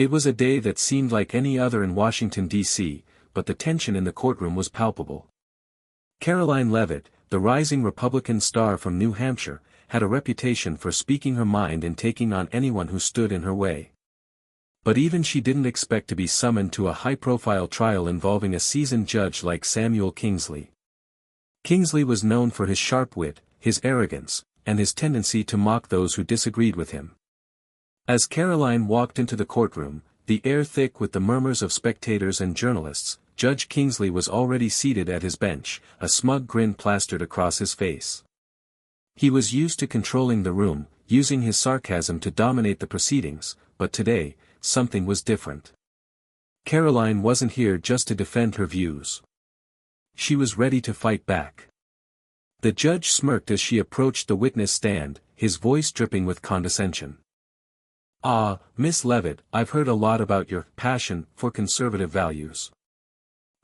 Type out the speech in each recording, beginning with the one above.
It was a day that seemed like any other in Washington, D.C., but the tension in the courtroom was palpable. Karoline Leavitt, the rising Republican star from New Hampshire, had a reputation for speaking her mind and taking on anyone who stood in her way. But even she didn't expect to be summoned to a high-profile trial involving a seasoned judge like Samuel Kingsley. Kingsley was known for his sharp wit, his arrogance, and his tendency to mock those who disagreed with him. As Karoline walked into the courtroom, the air thick with the murmurs of spectators and journalists, Judge Kingsley was already seated at his bench, a smug grin plastered across his face. He was used to controlling the room, using his sarcasm to dominate the proceedings, but today, something was different. Karoline wasn't here just to defend her views. She was ready to fight back. The judge smirked as she approached the witness stand, his voice dripping with condescension. "Ah, Miss Leavitt, I've heard a lot about your passion for conservative values.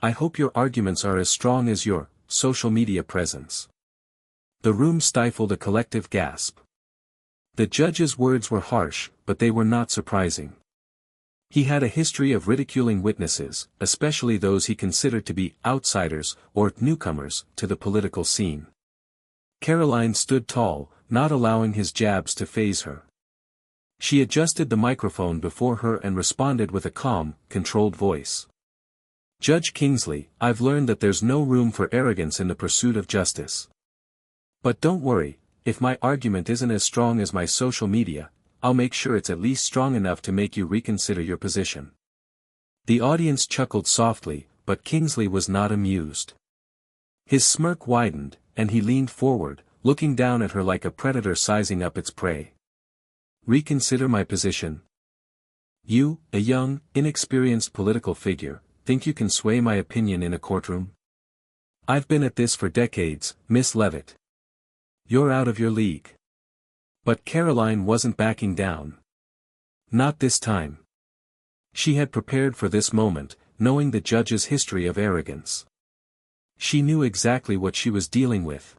I hope your arguments are as strong as your social media presence." The room stifled a collective gasp. The judge's words were harsh, but they were not surprising. He had a history of ridiculing witnesses, especially those he considered to be outsiders or newcomers to the political scene. Karoline stood tall, not allowing his jabs to faze her. She adjusted the microphone before her and responded with a calm, controlled voice. "Judge Kingsley, I've learned that there's no room for arrogance in the pursuit of justice. But don't worry, if my argument isn't as strong as my social media, I'll make sure it's at least strong enough to make you reconsider your position." The audience chuckled softly, but Kingsley was not amused. His smirk widened, and he leaned forward, looking down at her like a predator sizing up its prey. "Reconsider my position? You, a young, inexperienced political figure, think you can sway my opinion in a courtroom? I've been at this for decades, Miss Leavitt. You're out of your league." But Karoline wasn't backing down. Not this time. She had prepared for this moment, knowing the judge's history of arrogance. She knew exactly what she was dealing with.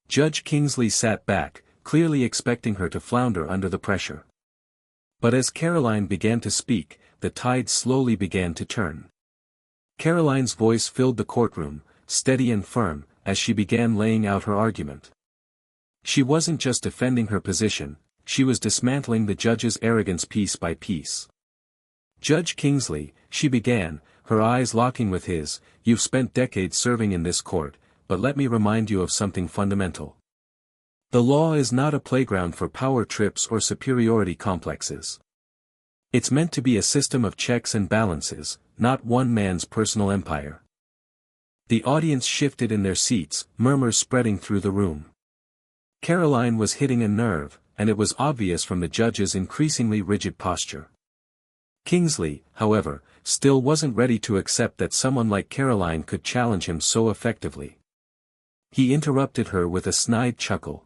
Judge Kingsley sat back, clearly expecting her to flounder under the pressure. But as Karoline began to speak, the tide slowly began to turn. Karoline's voice filled the courtroom, steady and firm, as she began laying out her argument. She wasn't just defending her position, she was dismantling the judge's arrogance piece by piece. "Judge Kingsley," she began, her eyes locking with his, "you've spent decades serving in this court, but let me remind you of something fundamental. The law is not a playground for power trips or superiority complexes. It's meant to be a system of checks and balances, not one man's personal empire." The audience shifted in their seats, murmurs spreading through the room. Karoline was hitting a nerve, and it was obvious from the judge's increasingly rigid posture. Kingsley, however, still wasn't ready to accept that someone like Karoline could challenge him so effectively. He interrupted her with a snide chuckle.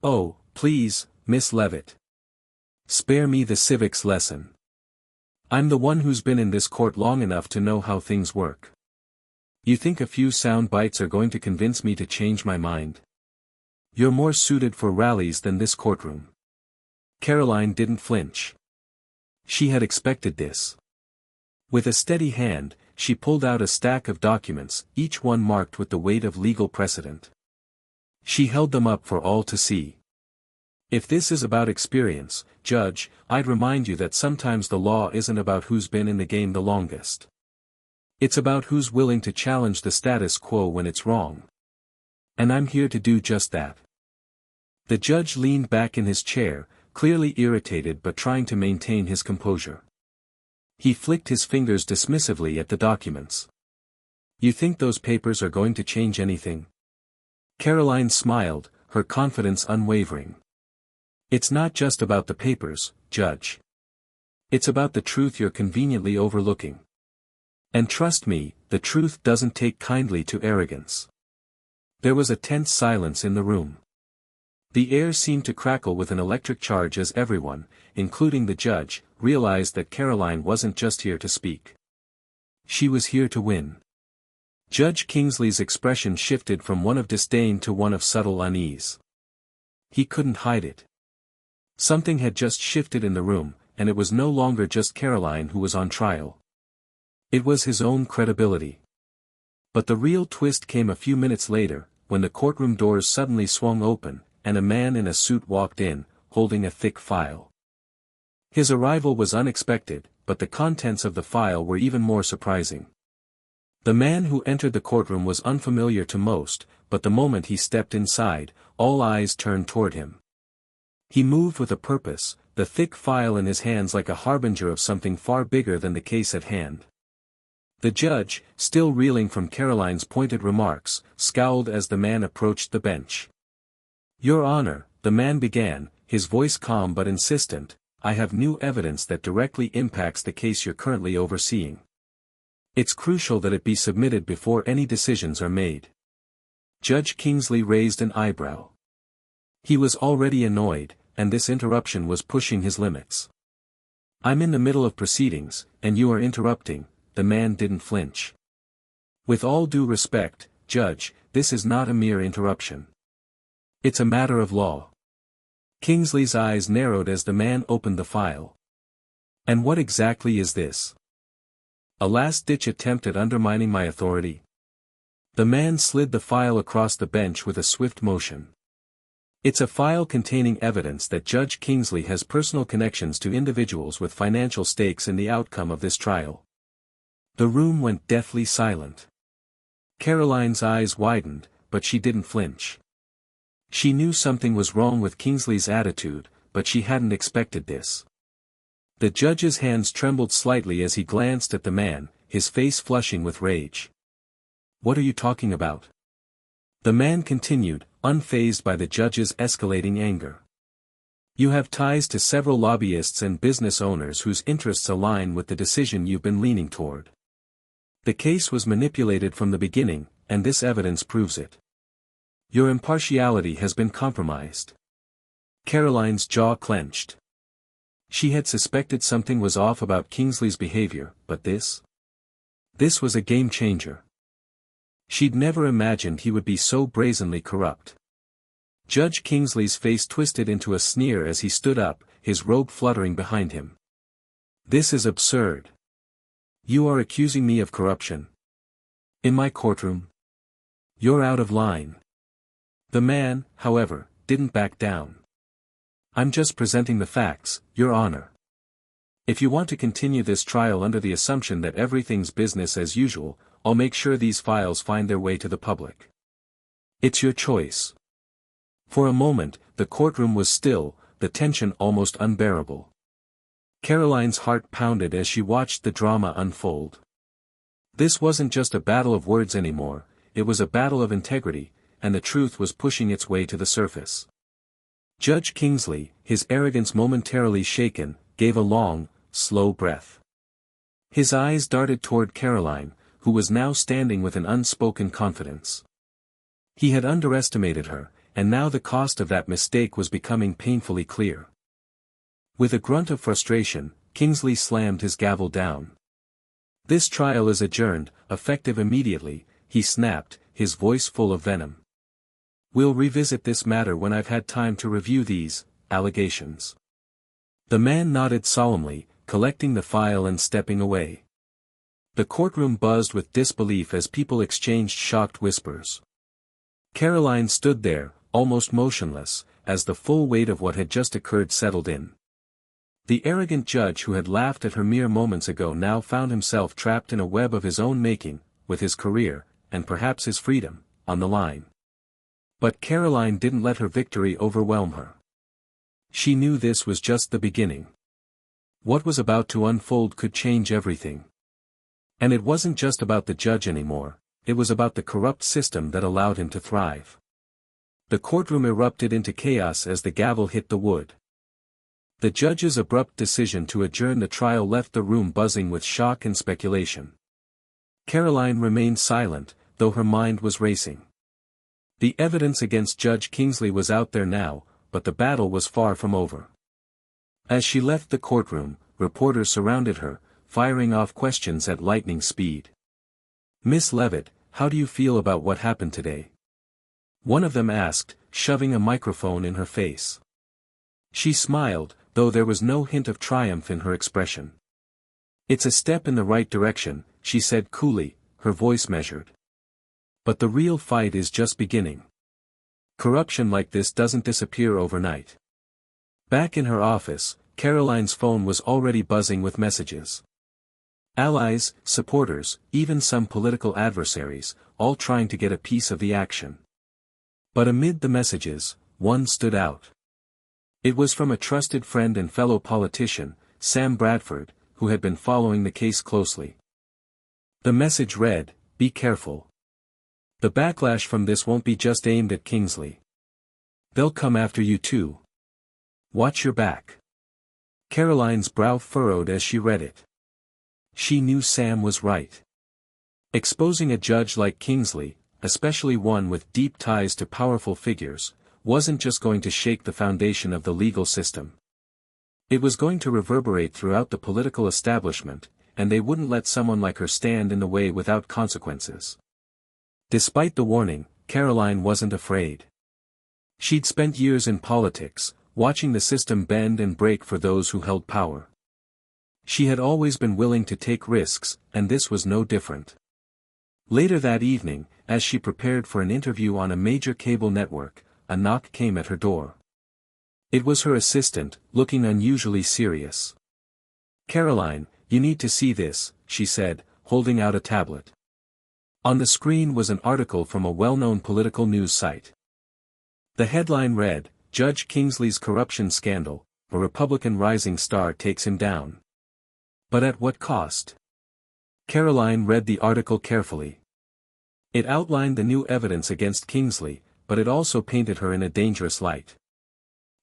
"Oh, please, Miss Leavitt. Spare me the civics lesson. I'm the one who's been in this court long enough to know how things work. You think a few sound bites are going to convince me to change my mind? You're more suited for rallies than this courtroom." Karoline didn't flinch. She had expected this. With a steady hand, she pulled out a stack of documents, each one marked with the weight of legal precedent. She held them up for all to see. "If this is about experience, Judge, I'd remind you that sometimes the law isn't about who's been in the game the longest. It's about who's willing to challenge the status quo when it's wrong. And I'm here to do just that." The judge leaned back in his chair, clearly irritated but trying to maintain his composure. He flicked his fingers dismissively at the documents. "You think those papers are going to change anything?" Karoline smiled, her confidence unwavering. "It's not just about the papers, Judge. It's about the truth you're conveniently overlooking. And trust me, the truth doesn't take kindly to arrogance." There was a tense silence in the room. The air seemed to crackle with an electric charge as everyone, including the judge, realized that Karoline wasn't just here to speak. She was here to win. Judge Kingsley's expression shifted from one of disdain to one of subtle unease. He couldn't hide it. Something had just shifted in the room, and it was no longer just Karoline who was on trial. It was his own credibility. But the real twist came a few minutes later, when the courtroom doors suddenly swung open, and a man in a suit walked in, holding a thick file. His arrival was unexpected, but the contents of the file were even more surprising. The man who entered the courtroom was unfamiliar to most, but the moment he stepped inside, all eyes turned toward him. He moved with a purpose, the thick file in his hands like a harbinger of something far bigger than the case at hand. The judge, still reeling from Karoline's pointed remarks, scowled as the man approached the bench. "Your Honor," the man began, his voice calm but insistent, "I have new evidence that directly impacts the case you're currently overseeing. It's crucial that it be submitted before any decisions are made." Judge Kingsley raised an eyebrow. He was already annoyed, and this interruption was pushing his limits. "I'm in the middle of proceedings, and you are interrupting." The man didn't flinch. "With all due respect, Judge, this is not a mere interruption. It's a matter of law." Kingsley's eyes narrowed as the man opened the file. "And what exactly is this? A last-ditch attempt at undermining my authority?" The man slid the file across the bench with a swift motion. "It's a file containing evidence that Judge Kingsley has personal connections to individuals with financial stakes in the outcome of this trial." The room went deathly silent. Karoline's eyes widened, but she didn't flinch. She knew something was wrong with Kingsley's attitude, but she hadn't expected this. The judge's hands trembled slightly as he glanced at the man, his face flushing with rage. "What are you talking about?" The man continued, unfazed by the judge's escalating anger. "You have ties to several lobbyists and business owners whose interests align with the decision you've been leaning toward. The case was manipulated from the beginning, and this evidence proves it. Your impartiality has been compromised." Karoline's jaw clenched. She had suspected something was off about Kingsley's behavior, but this was a game changer. She'd never imagined he would be so brazenly corrupt. Judge Kingsley's face twisted into a sneer as he stood up, his robe fluttering behind him. "This is absurd. You are accusing me of corruption? In my courtroom? You're out of line." The man, however, didn't back down. "I'm just presenting the facts, Your Honor. If you want to continue this trial under the assumption that everything's business as usual, I'll make sure these files find their way to the public. It's your choice." For a moment, the courtroom was still, the tension almost unbearable. Karoline's heart pounded as she watched the drama unfold. This wasn't just a battle of words anymore, it was a battle of integrity, and the truth was pushing its way to the surface. Judge Kingsley, his arrogance momentarily shaken, gave a long, slow breath. His eyes darted toward Karoline, who was now standing with an unspoken confidence. He had underestimated her, and now the cost of that mistake was becoming painfully clear. With a grunt of frustration, Kingsley slammed his gavel down. "This trial is adjourned, effective immediately," he snapped, his voice full of venom. "We'll revisit this matter when I've had time to review these allegations." The man nodded solemnly, collecting the file and stepping away. The courtroom buzzed with disbelief as people exchanged shocked whispers. Karoline stood there, almost motionless, as the full weight of what had just occurred settled in. The arrogant judge who had laughed at her mere moments ago now found himself trapped in a web of his own making, with his career, and perhaps his freedom, on the line. But Karoline didn't let her victory overwhelm her. She knew this was just the beginning. What was about to unfold could change everything. And it wasn't just about the judge anymore, it was about the corrupt system that allowed him to thrive. The courtroom erupted into chaos as the gavel hit the wood. The judge's abrupt decision to adjourn the trial left the room buzzing with shock and speculation. Karoline remained silent, though her mind was racing. The evidence against Judge Kingsley was out there now, but the battle was far from over. As she left the courtroom, reporters surrounded her, firing off questions at lightning speed. "Miss Leavitt, how do you feel about what happened today?" one of them asked, shoving a microphone in her face. She smiled, though there was no hint of triumph in her expression. "It's a step in the right direction," she said coolly, her voice measured. "But the real fight is just beginning. Corruption like this doesn't disappear overnight." Back in her office, Karoline's phone was already buzzing with messages. Allies, supporters, even some political adversaries, all trying to get a piece of the action. But amid the messages, one stood out. It was from a trusted friend and fellow politician, Sam Bradford, who had been following the case closely. The message read, "Be careful. The backlash from this won't be just aimed at Kingsley. They'll come after you too. Watch your back." Karoline's brow furrowed as she read it. She knew Sam was right. Exposing a judge like Kingsley, especially one with deep ties to powerful figures, wasn't just going to shake the foundation of the legal system. It was going to reverberate throughout the political establishment, and they wouldn't let someone like her stand in the way without consequences. Despite the warning, Karoline wasn't afraid. She'd spent years in politics, watching the system bend and break for those who held power. She had always been willing to take risks, and this was no different. Later that evening, as she prepared for an interview on a major cable network, a knock came at her door. It was her assistant, looking unusually serious. "Karoline, you need to see this," she said, holding out a tablet. On the screen was an article from a well-known political news site. The headline read, "Judge Kingsley's corruption scandal, a Republican rising star takes him down. But at what cost?" Karoline read the article carefully. It outlined the new evidence against Kingsley, but it also painted her in a dangerous light.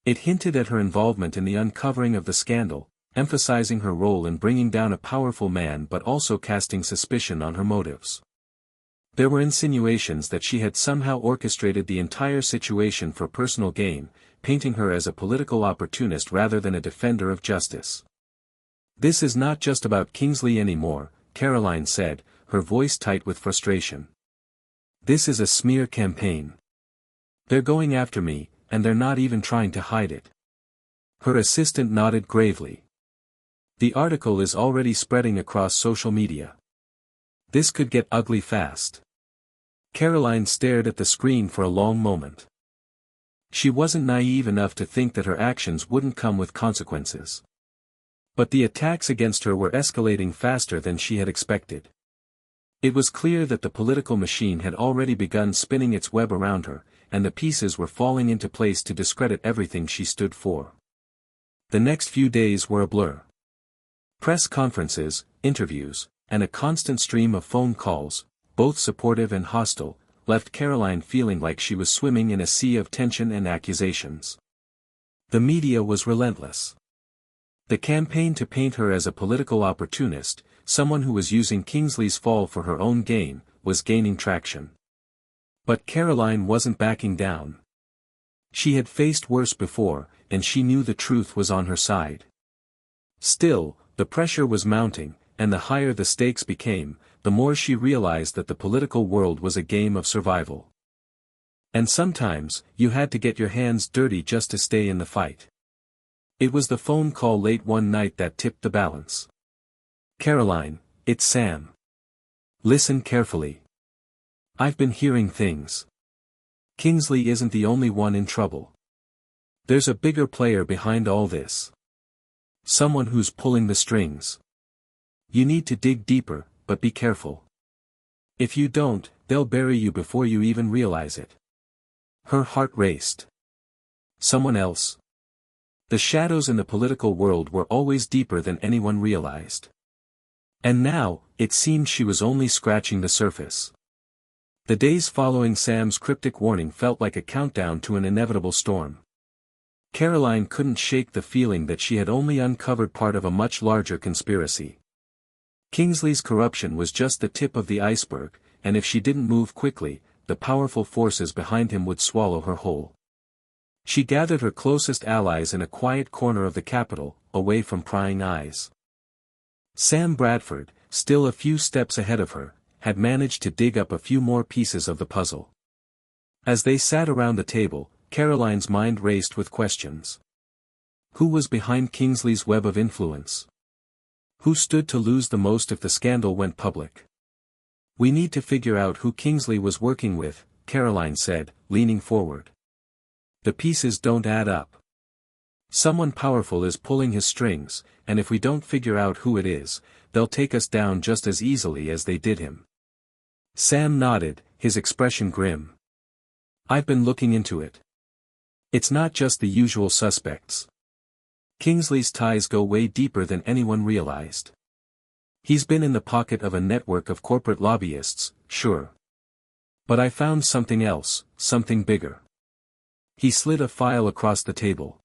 It hinted at her involvement in the uncovering of the scandal, emphasizing her role in bringing down a powerful man but also casting suspicion on her motives. There were insinuations that she had somehow orchestrated the entire situation for personal gain, painting her as a political opportunist rather than a defender of justice. "This is not just about Kingsley anymore," Karoline said, her voice tight with frustration. "This is a smear campaign. They're going after me, and they're not even trying to hide it." Her assistant nodded gravely. "The article is already spreading across social media. This could get ugly fast." Karoline stared at the screen for a long moment. She wasn't naive enough to think that her actions wouldn't come with consequences. But the attacks against her were escalating faster than she had expected. It was clear that the political machine had already begun spinning its web around her, and the pieces were falling into place to discredit everything she stood for. The next few days were a blur. Press conferences, interviews, and a constant stream of phone calls, both supportive and hostile, left Karoline feeling like she was swimming in a sea of tension and accusations. The media was relentless. The campaign to paint her as a political opportunist, someone who was using Kingsley's fall for her own gain, was gaining traction. But Karoline wasn't backing down. She had faced worse before, and she knew the truth was on her side. Still, the pressure was mounting, and the higher the stakes became, the more she realized that the political world was a game of survival. And sometimes, you had to get your hands dirty just to stay in the fight. It was the phone call late one night that tipped the balance. "Karoline, it's Sam. Listen carefully. I've been hearing things. Kingsley isn't the only one in trouble. There's a bigger player behind all this. Someone who's pulling the strings. You need to dig deeper, but be careful. If you don't, they'll bury you before you even realize it." Her heart raced. Someone else? The shadows in the political world were always deeper than anyone realized. And now, it seemed she was only scratching the surface. The days following Sam's cryptic warning felt like a countdown to an inevitable storm. Karoline couldn't shake the feeling that she had only uncovered part of a much larger conspiracy. Kingsley's corruption was just the tip of the iceberg, and if she didn't move quickly, the powerful forces behind him would swallow her whole. She gathered her closest allies in a quiet corner of the Capitol, away from prying eyes. Sam Bradford, still a few steps ahead of her, had managed to dig up a few more pieces of the puzzle. As they sat around the table, Karoline's mind raced with questions. Who was behind Kingsley's web of influence? Who stood to lose the most if the scandal went public? We need to figure out who Kingsley was working with, Karoline said, leaning forward. The pieces don't add up. Someone powerful is pulling his strings, and if we don't figure out who it is, they'll take us down just as easily as they did him. Sam nodded, his expression grim. I've been looking into it. It's not just the usual suspects. Kingsley's ties go way deeper than anyone realized. He's been in the pocket of a network of corporate lobbyists, sure. But I found something else, something bigger. He slid a file across the table.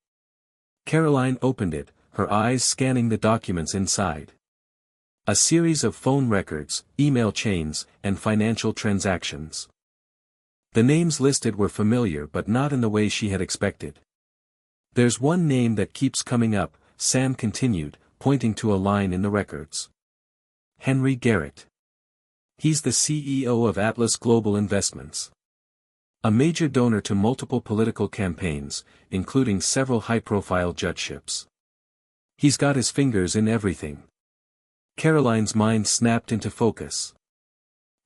Karoline opened it, her eyes scanning the documents inside. A series of phone records, email chains, and financial transactions. The names listed were familiar but not in the way she had expected. There's one name that keeps coming up, Sam continued, pointing to a line in the records. Henry Garrett. He's the CEO of Atlas Global Investments. A major donor to multiple political campaigns, including several high-profile judgeships. He's got his fingers in everything. Karoline's mind snapped into focus.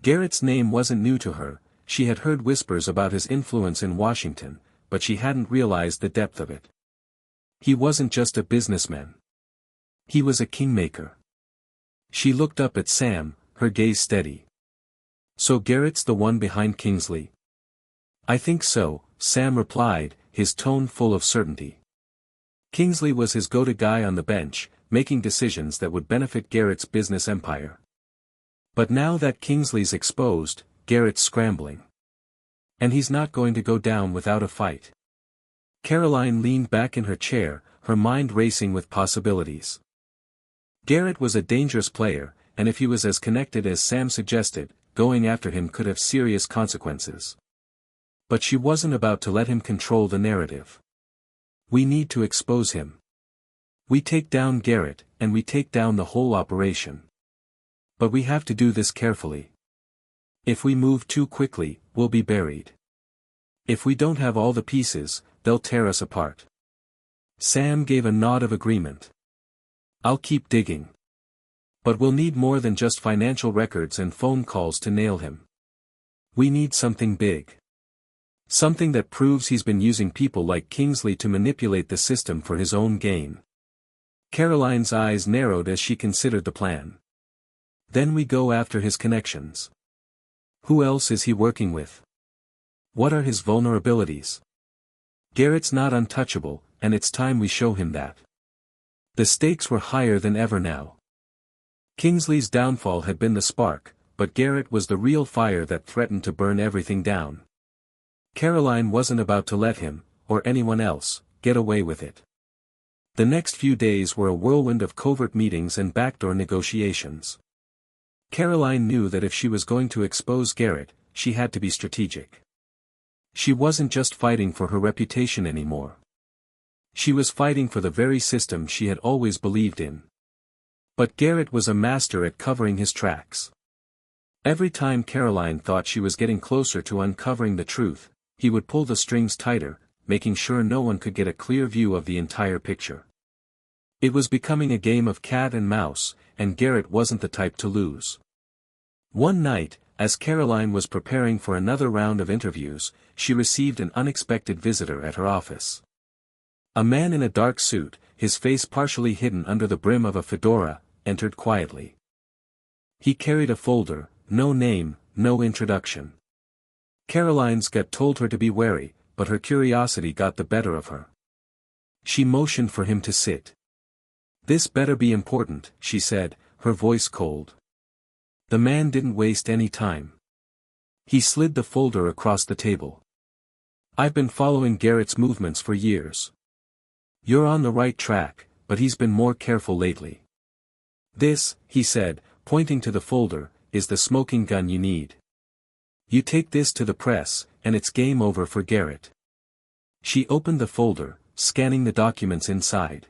Garrett's name wasn't new to her, she had heard whispers about his influence in Washington, but she hadn't realized the depth of it. He wasn't just a businessman. He was a kingmaker. She looked up at Sam, her gaze steady. So Garrett's the one behind Kingsley? I think so, Sam replied, his tone full of certainty. Kingsley was his go-to guy on the bench, making decisions that would benefit Garrett's business empire. But now that Kingsley's exposed, Garrett's scrambling. And he's not going to go down without a fight. Karoline leaned back in her chair, her mind racing with possibilities. Garrett was a dangerous player, and if he was as connected as Sam suggested, going after him could have serious consequences. But she wasn't about to let him control the narrative. We need to expose him. We take down Garrett, and we take down the whole operation. But we have to do this carefully. If we move too quickly, we'll be buried. If we don't have all the pieces, they'll tear us apart. Sam gave a nod of agreement. I'll keep digging. But we'll need more than just financial records and phone calls to nail him. We need something big. Something that proves he's been using people like Kingsley to manipulate the system for his own gain. Karoline's eyes narrowed as she considered the plan. Then we go after his connections. Who else is he working with? What are his vulnerabilities? Garrett's not untouchable, and it's time we show him that. The stakes were higher than ever now. Kingsley's downfall had been the spark, but Garrett was the real fire that threatened to burn everything down. Karoline wasn't about to let him, or anyone else, get away with it. The next few days were a whirlwind of covert meetings and backdoor negotiations. Karoline knew that if she was going to expose Garrett, she had to be strategic. She wasn't just fighting for her reputation anymore. She was fighting for the very system she had always believed in. But Garrett was a master at covering his tracks. Every time Karoline thought she was getting closer to uncovering the truth, he would pull the strings tighter, making sure no one could get a clear view of the entire picture. It was becoming a game of cat and mouse, and Garrett wasn't the type to lose. One night, as Karoline was preparing for another round of interviews, she received an unexpected visitor at her office. A man in a dark suit, his face partially hidden under the brim of a fedora, entered quietly. He carried a folder, no name, no introduction. Karoline's gut told her to be wary, but her curiosity got the better of her. She motioned for him to sit. "This better be important," she said, her voice cold. The man didn't waste any time. He slid the folder across the table. "I've been following Garrett's movements for years. You're on the right track, but he's been more careful lately. This," he said, pointing to the folder, "is the smoking gun you need. You take this to the press, and it's game over for Garrett." She opened the folder, scanning the documents inside.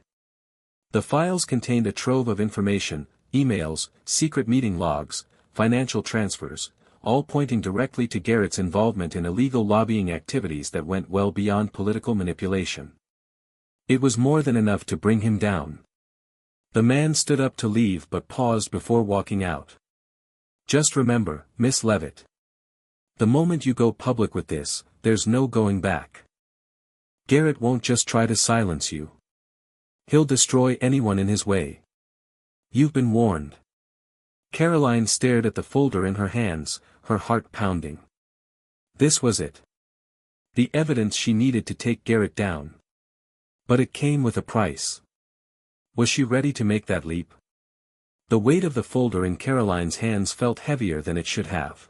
The files contained a trove of information, emails, secret meeting logs, financial transfers, all pointing directly to Garrett's involvement in illegal lobbying activities that went well beyond political manipulation. It was more than enough to bring him down. The man stood up to leave but paused before walking out. Just remember, Miss Leavitt. The moment you go public with this, there's no going back. Garrett won't just try to silence you. He'll destroy anyone in his way. You've been warned. Karoline stared at the folder in her hands, her heart pounding. This was it. The evidence she needed to take Garrett down. But it came with a price. Was she ready to make that leap? The weight of the folder in Karoline's hands felt heavier than it should have.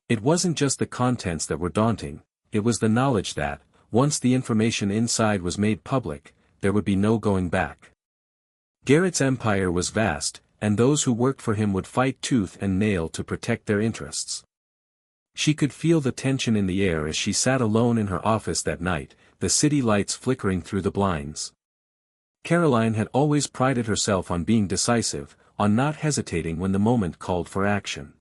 It wasn't just the contents that were daunting, it was the knowledge that, once the information inside was made public, there would be no going back. Garrett's empire was vast, and those who worked for him would fight tooth and nail to protect their interests. She could feel the tension in the air as she sat alone in her office that night, the city lights flickering through the blinds. Karoline had always prided herself on being decisive, on not hesitating when the moment called for action.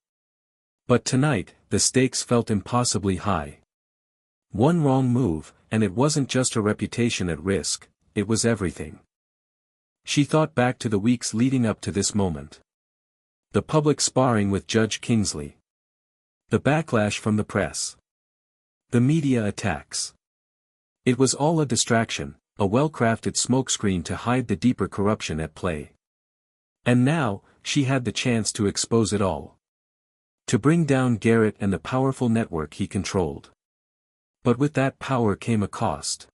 But tonight, the stakes felt impossibly high. One wrong move, and it wasn't just her reputation at risk, it was everything. She thought back to the weeks leading up to this moment. The public sparring with Judge Kingsley. The backlash from the press. The media attacks. It was all a distraction, a well-crafted smokescreen to hide the deeper corruption at play. And now, she had the chance to expose it all. To bring down Garrett and the powerful network he controlled. But with that power came a cost.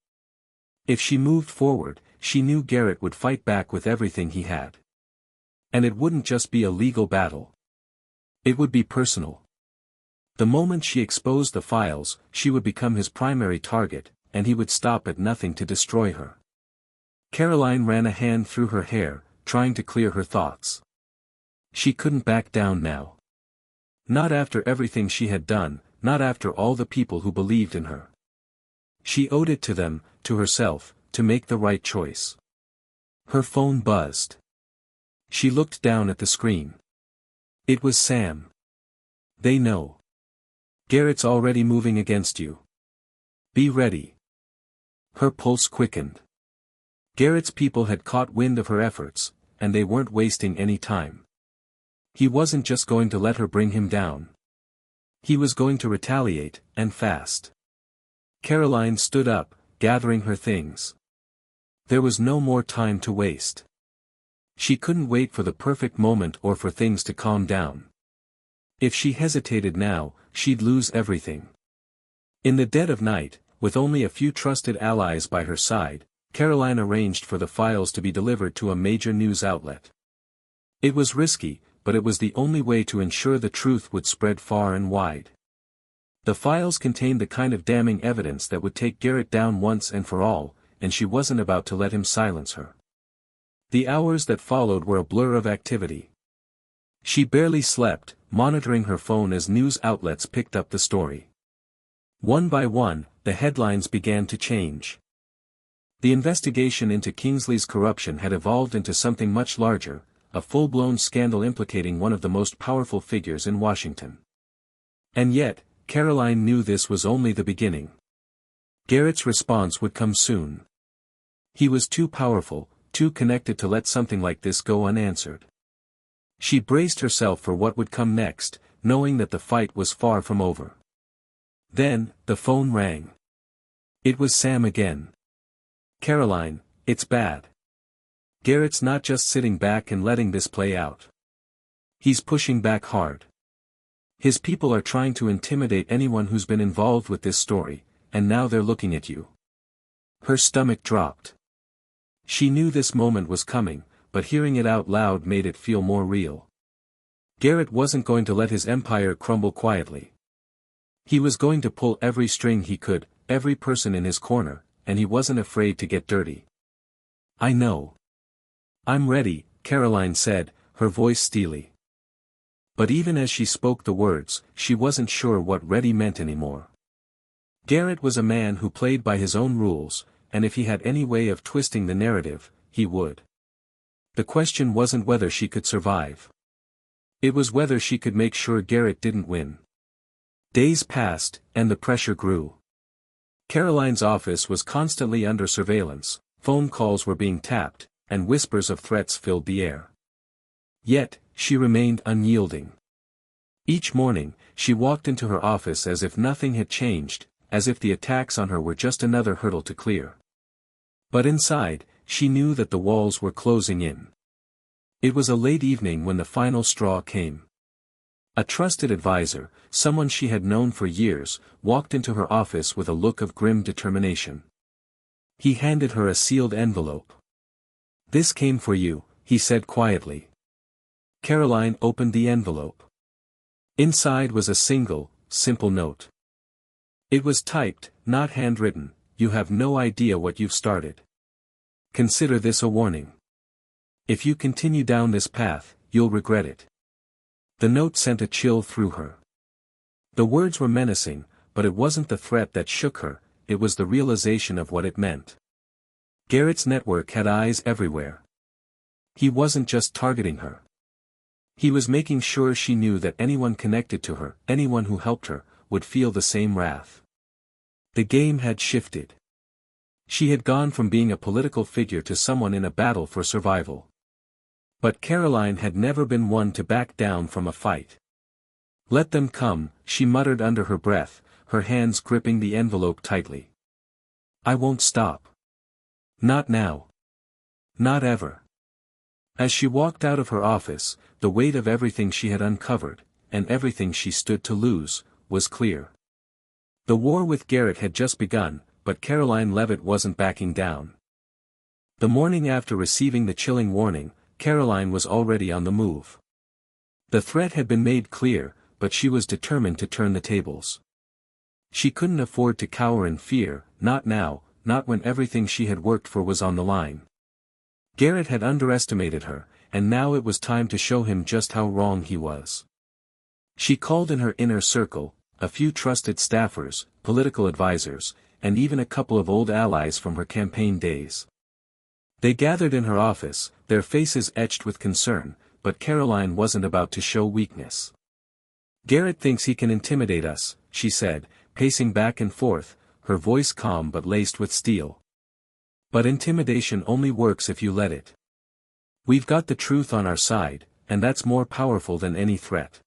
If she moved forward, she knew Garrett would fight back with everything he had. And it wouldn't just be a legal battle. It would be personal. The moment she exposed the files, she would become his primary target, and he would stop at nothing to destroy her. Karoline ran a hand through her hair, trying to clear her thoughts. She couldn't back down now. Not after everything she had done, not after all the people who believed in her. She owed it to them, to herself, to make the right choice. Her phone buzzed. She looked down at the screen. It was Sam. They know. Garrett's already moving against you. Be ready. Her pulse quickened. Garrett's people had caught wind of her efforts, and they weren't wasting any time. He wasn't just going to let her bring him down. He was going to retaliate, and fast. Karoline stood up, gathering her things. There was no more time to waste. She couldn't wait for the perfect moment or for things to calm down. If she hesitated now, she'd lose everything. In the dead of night, with only a few trusted allies by her side, Karoline arranged for the files to be delivered to a major news outlet. It was risky, but it was the only way to ensure the truth would spread far and wide. The files contained the kind of damning evidence that would take Garrett down once and for all, and she wasn't about to let him silence her. The hours that followed were a blur of activity. She barely slept, monitoring her phone as news outlets picked up the story. One by one, the headlines began to change. The investigation into Kingsley's corruption had evolved into something much larger, a full-blown scandal implicating one of the most powerful figures in Washington. And yet, Karoline knew this was only the beginning. Garrett's response would come soon. He was too powerful, too connected to let something like this go unanswered. She braced herself for what would come next, knowing that the fight was far from over. Then, the phone rang. It was Sam again. Karoline, it's bad. Garrett's not just sitting back and letting this play out. He's pushing back hard. His people are trying to intimidate anyone who's been involved with this story, and now they're looking at you. Her stomach dropped. She knew this moment was coming, but hearing it out loud made it feel more real. Garrett wasn't going to let his empire crumble quietly. He was going to pull every string he could, every person in his corner, and he wasn't afraid to get dirty. I know. I'm ready, Karoline said, her voice steely. But even as she spoke the words, she wasn't sure what ready meant anymore. Garrett was a man who played by his own rules, and if he had any way of twisting the narrative, he would. The question wasn't whether she could survive. It was whether she could make sure Garrett didn't win. Days passed, and the pressure grew. Karoline's office was constantly under surveillance, phone calls were being tapped, and whispers of threats filled the air. Yet, she remained unyielding. Each morning, she walked into her office as if nothing had changed, as if the attacks on her were just another hurdle to clear. But inside, she knew that the walls were closing in. It was a late evening when the final straw came. A trusted advisor, someone she had known for years, walked into her office with a look of grim determination. He handed her a sealed envelope. "This came for you," he said quietly. Karoline opened the envelope. Inside was a single, simple note. It was typed, not handwritten. "You have no idea what you've started. Consider this a warning. If you continue down this path, you'll regret it." The note sent a chill through her. The words were menacing, but it wasn't the threat that shook her, it was the realization of what it meant. Garrett's network had eyes everywhere. He wasn't just targeting her. He was making sure she knew that anyone connected to her, anyone who helped her, would feel the same wrath. The game had shifted. She had gone from being a political figure to someone in a battle for survival. But Karoline had never been one to back down from a fight. "Let them come," she muttered under her breath, her hands gripping the envelope tightly. "I won't stop. Not now. Not ever." As she walked out of her office, the weight of everything she had uncovered, and everything she stood to lose, was clear. The war with Garrett had just begun, but Karoline Leavitt wasn't backing down. The morning after receiving the chilling warning, Karoline was already on the move. The threat had been made clear, but she was determined to turn the tables. She couldn't afford to cower in fear, not now, not when everything she had worked for was on the line. Garrett had underestimated her, and now it was time to show him just how wrong he was. She called in her inner circle, a few trusted staffers, political advisors, and even a couple of old allies from her campaign days. They gathered in her office, their faces etched with concern, but Karoline wasn't about to show weakness. "Garrett thinks he can intimidate us," she said, pacing back and forth, her voice calm but laced with steel. "But intimidation only works if you let it. We've got the truth on our side, and that's more powerful than any threat."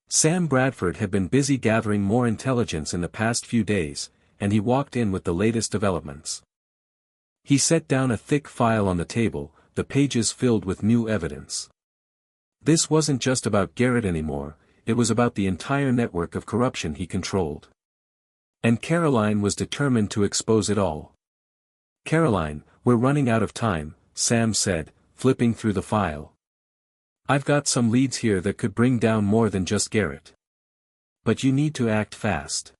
Sam Bradford had been busy gathering more intelligence in the past few days, and he walked in with the latest developments. He set down a thick file on the table, the pages filled with new evidence. This wasn't just about Garrett anymore, it was about the entire network of corruption he controlled. And Karoline was determined to expose it all. "Karoline, we're running out of time," Sam said, flipping through the file. "I've got some leads here that could bring down more than just Garrett. But you need to act fast.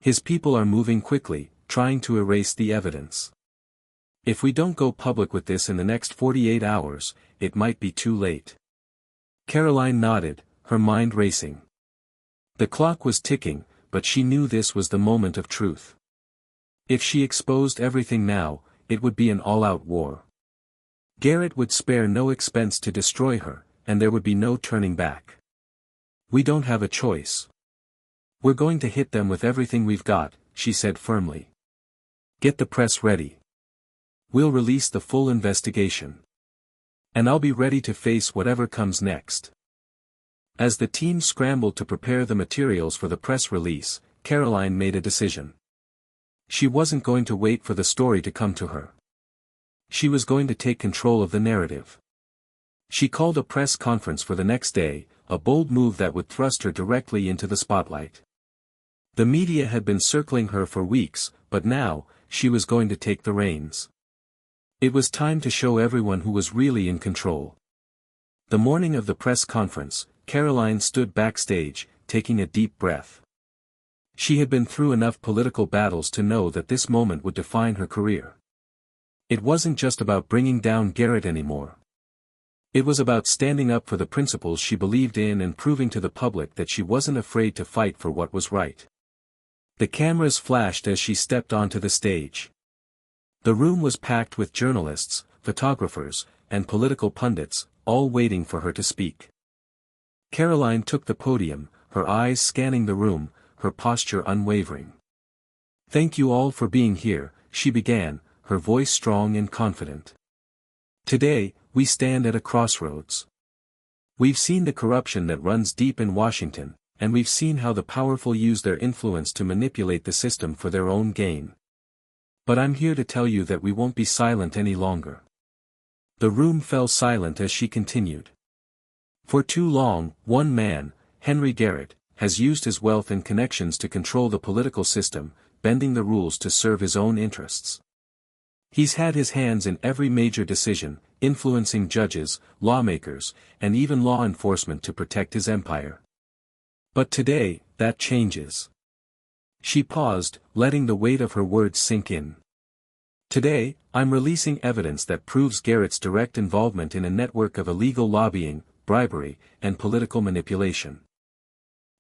His people are moving quickly, trying to erase the evidence. If we don't go public with this in the next 48 hours, it might be too late." Karoline nodded, her mind racing. The clock was ticking, but she knew this was the moment of truth. If she exposed everything now, it would be an all-out war. Garrett would spare no expense to destroy her, and there would be no turning back. "We don't have a choice. We're going to hit them with everything we've got," she said firmly. "Get the press ready. We'll release the full investigation. And I'll be ready to face whatever comes next." As the team scrambled to prepare the materials for the press release, Karoline made a decision. She wasn't going to wait for the story to come to her. She was going to take control of the narrative. She called a press conference for the next day, a bold move that would thrust her directly into the spotlight. The media had been circling her for weeks, but now, she was going to take the reins. It was time to show everyone who was really in control. The morning of the press conference, Karoline stood backstage, taking a deep breath. She had been through enough political battles to know that this moment would define her career. It wasn't just about bringing down Garrett anymore. It was about standing up for the principles she believed in and proving to the public that she wasn't afraid to fight for what was right. The cameras flashed as she stepped onto the stage. The room was packed with journalists, photographers, and political pundits, all waiting for her to speak. Karoline took the podium, her eyes scanning the room, her posture unwavering. "Thank you all for being here," she began, her voice strong and confident. Today, we stand at a crossroads. We've seen the corruption that runs deep in Washington, and we've seen how the powerful use their influence to manipulate the system for their own gain. But I'm here to tell you that we won't be silent any longer. The room fell silent as she continued. For too long, one man, Henry Garrett, has used his wealth and connections to control the political system, bending the rules to serve his own interests. He's had his hands in every major decision, influencing judges, lawmakers, and even law enforcement to protect his empire. But today, that changes. She paused, letting the weight of her words sink in. Today, I'm releasing evidence that proves Garrett's direct involvement in a network of illegal lobbying, bribery, and political manipulation.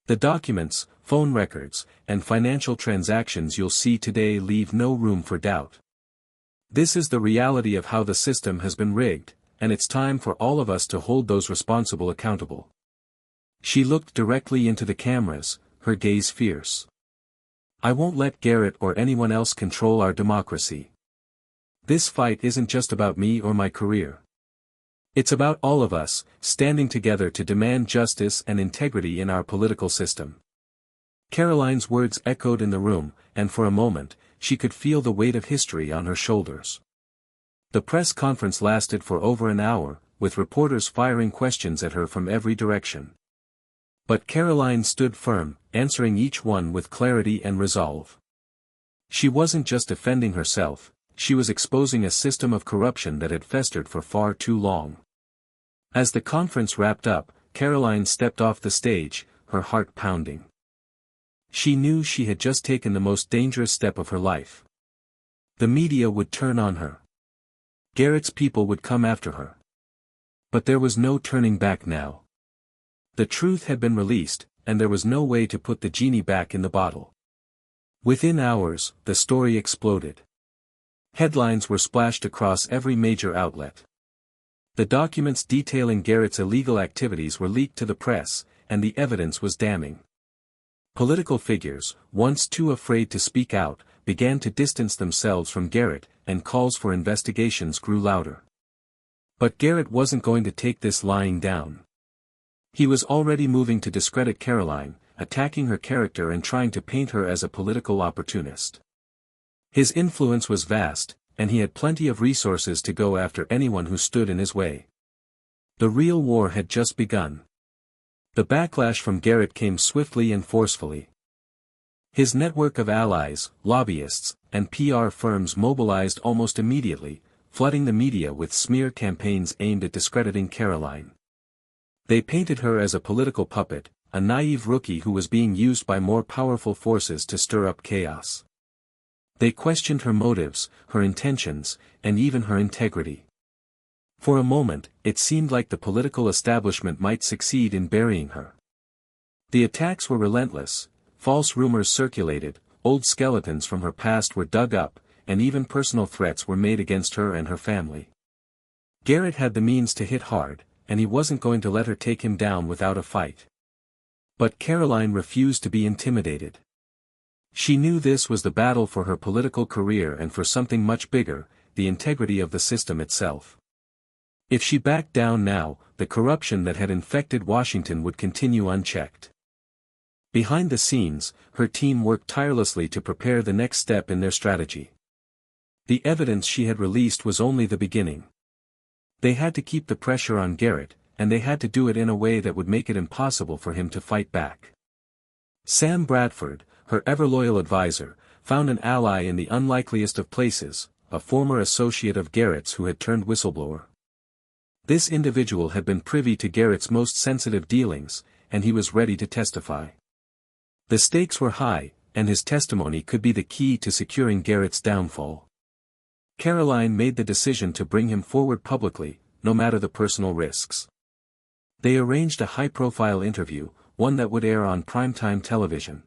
The documents, phone records, and financial transactions you'll see today leave no room for doubt. This is the reality of how the system has been rigged, and it's time for all of us to hold those responsible accountable. She looked directly into the cameras, her gaze fierce. I won't let Garrett or anyone else control our democracy. This fight isn't just about me or my career. It's about all of us, standing together to demand justice and integrity in our political system. Karoline's words echoed in the room, and for a moment, she could feel the weight of history on her shoulders. The press conference lasted for over an hour, with reporters firing questions at her from every direction. But Karoline stood firm, answering each one with clarity and resolve. She wasn't just defending herself, she was exposing a system of corruption that had festered for far too long. As the conference wrapped up, Karoline stepped off the stage, her heart pounding. She knew she had just taken the most dangerous step of her life. The media would turn on her. Garrett's people would come after her. But there was no turning back now. The truth had been released, and there was no way to put the genie back in the bottle. Within hours, the story exploded. Headlines were splashed across every major outlet. The documents detailing Garrett's illegal activities were leaked to the press, and the evidence was damning. Political figures, once too afraid to speak out, began to distance themselves from Garrett, and calls for investigations grew louder. But Garrett wasn't going to take this lying down. He was already moving to discredit Karoline, attacking her character and trying to paint her as a political opportunist. His influence was vast, and he had plenty of resources to go after anyone who stood in his way. The real war had just begun. The backlash from Garrett came swiftly and forcefully. His network of allies, lobbyists, and PR firms mobilized almost immediately, flooding the media with smear campaigns aimed at discrediting Karoline. They painted her as a political puppet, a naive rookie who was being used by more powerful forces to stir up chaos. They questioned her motives, her intentions, and even her integrity. For a moment, it seemed like the political establishment might succeed in burying her. The attacks were relentless, false rumors circulated, old skeletons from her past were dug up, and even personal threats were made against her and her family. Garrett had the means to hit hard, and he wasn't going to let her take him down without a fight. But Karoline refused to be intimidated. She knew this was the battle for her political career and for something much bigger, the integrity of the system itself. If she backed down now, the corruption that had infected Washington would continue unchecked. Behind the scenes, her team worked tirelessly to prepare the next step in their strategy. The evidence she had released was only the beginning. They had to keep the pressure on Garrett, and they had to do it in a way that would make it impossible for him to fight back. Sam Bradford, her ever-loyal advisor, found an ally in the unlikeliest of places, a former associate of Garrett's who had turned whistleblower. This individual had been privy to Garrett's most sensitive dealings, and he was ready to testify. The stakes were high, and his testimony could be the key to securing Garrett's downfall. Karoline made the decision to bring him forward publicly, no matter the personal risks. They arranged a high-profile interview, one that would air on primetime television.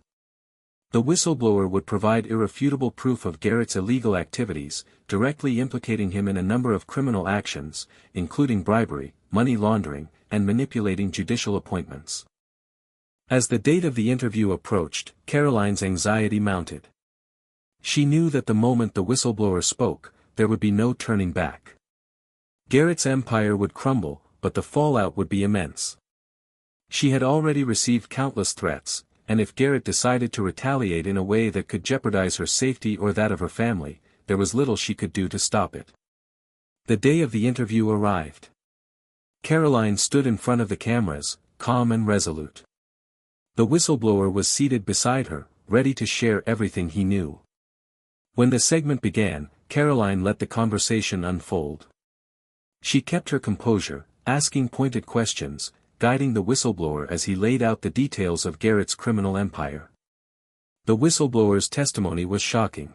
The whistleblower would provide irrefutable proof of Garrett's illegal activities, directly implicating him in a number of criminal actions, including bribery, money laundering, and manipulating judicial appointments. As the date of the interview approached, Karoline's anxiety mounted. She knew that the moment the whistleblower spoke, there would be no turning back. Garrett's empire would crumble, but the fallout would be immense. She had already received countless threats, and if Garrett decided to retaliate in a way that could jeopardize her safety or that of her family, there was little she could do to stop it. The day of the interview arrived. Karoline stood in front of the cameras, calm and resolute. The whistleblower was seated beside her, ready to share everything he knew. When the segment began, Karoline let the conversation unfold. She kept her composure, asking pointed questions, guiding the whistleblower as he laid out the details of Garrett's criminal empire. The whistleblower's testimony was shocking.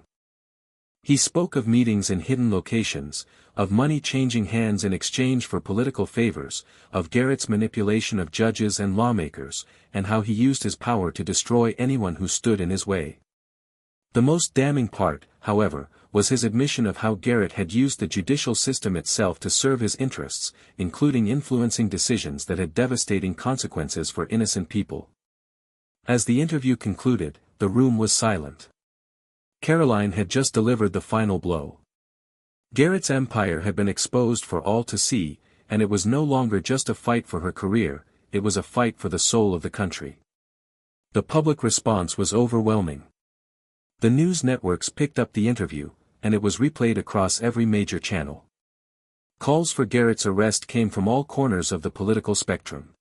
He spoke of meetings in hidden locations, of money changing hands in exchange for political favors, of Garrett's manipulation of judges and lawmakers, and how he used his power to destroy anyone who stood in his way. The most damning part, however, was his admission of how Garrett had used the judicial system itself to serve his interests, including influencing decisions that had devastating consequences for innocent people. As the interview concluded, the room was silent. Karoline had just delivered the final blow. Garrett's empire had been exposed for all to see, and it was no longer just a fight for her career, it was a fight for the soul of the country. The public response was overwhelming. The news networks picked up the interview, and it was replayed across every major channel. Calls for Garrett's arrest came from all corners of the political spectrum.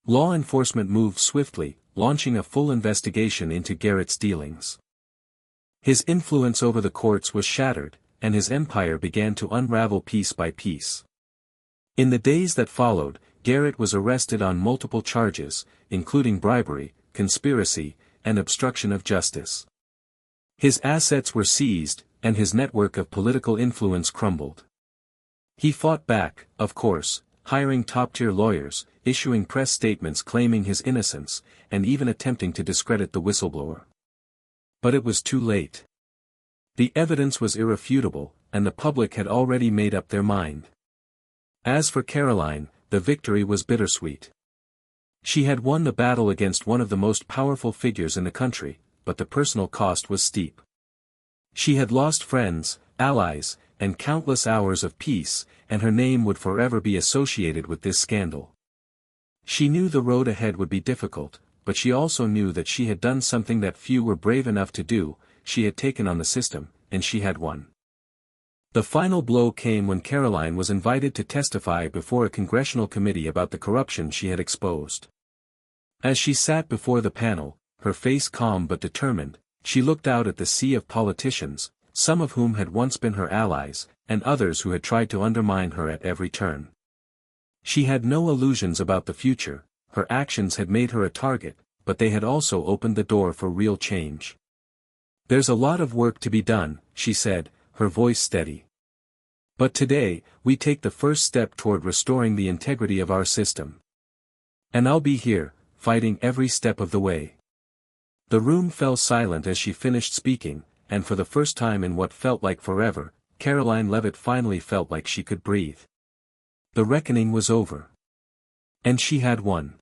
Law enforcement moved swiftly, launching a full investigation into Garrett's dealings. His influence over the courts was shattered, and his empire began to unravel piece by piece. In the days that followed, Garrett was arrested on multiple charges, including bribery, conspiracy, and obstruction of justice. His assets were seized, and his network of political influence crumbled. He fought back, of course, hiring top-tier lawyers, issuing press statements claiming his innocence, and even attempting to discredit the whistleblower. But it was too late. The evidence was irrefutable, and the public had already made up their mind. As for Karoline, the victory was bittersweet. She had won the battle against one of the most powerful figures in the country, but the personal cost was steep. She had lost friends, allies, and countless hours of peace, and her name would forever be associated with this scandal. She knew the road ahead would be difficult, but she also knew that she had done something that few were brave enough to do. She had taken on the system, and she had won. The final blow came when Karoline was invited to testify before a congressional committee about the corruption she had exposed. As she sat before the panel, her face calm but determined, she looked out at the sea of politicians, some of whom had once been her allies, and others who had tried to undermine her at every turn. She had no illusions about the future, her actions had made her a target, but they had also opened the door for real change. "There's a lot of work to be done," she said, her voice steady. "But today, we take the first step toward restoring the integrity of our system. And I'll be here, fighting every step of the way." The room fell silent as she finished speaking, and for the first time in what felt like forever, Karoline Leavitt finally felt like she could breathe. The reckoning was over. And she had won.